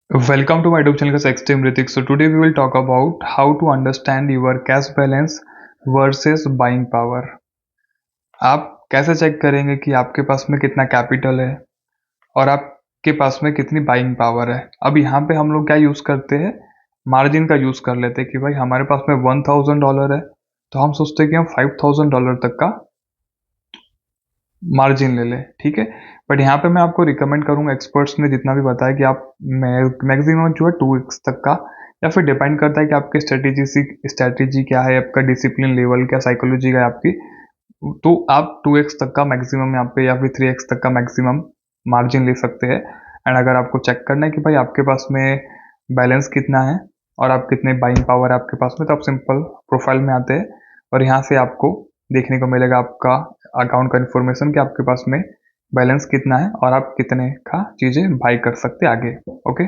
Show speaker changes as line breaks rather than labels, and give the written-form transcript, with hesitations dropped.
Welcome to my YouTube channel Extreme Ritik. So today we will talk about how to understand your cash balance versus buying power. आप कैसे check करेंगे कि आपके पास में कितना capital है और आपके पास में कितनी बाइंग पावर है। अब यहाँ पे हम लोग क्या यूज़ करते हैं, मार्जिन का यूज़ कर लेते हैं कि भाई हमारे पास में $1000 है तो हम सोचते हैं कि हम $5000 तक का मार्जिन ले लें, ठीक है। बट यहाँ पे मैं आपको रिकमेंड करूँगा, एक्सपर्ट्स ने जितना भी बताया कि आप मैक्सिमम जो है 2x तक का, या फिर डिपेंड करता है कि आपके स्ट्रेटेजी क्या है, आपका डिसिप्लिन लेवल क्या, साइकोलॉजी क्या है आपकी, तो आप 2x तक का मैक्सिमम यहाँ पे या फिर 3x तक का मैक्सिमम मार्जिन ले सकते हैं। एंड अगर आपको चेक करना है कि भाई आपके पास में बैलेंस कितना है और आप कितने बाइंग पावर है आपके पास में, तो आप सिंपल प्रोफाइल में आते हैं और यहाँ से आपको देखने को मिलेगा आपका अकाउंट का इन्फॉर्मेशन कि आपके पास में बैलेंस कितना है और आप कितने का चीज़ें बाई कर सकते हैं आगे। ओके।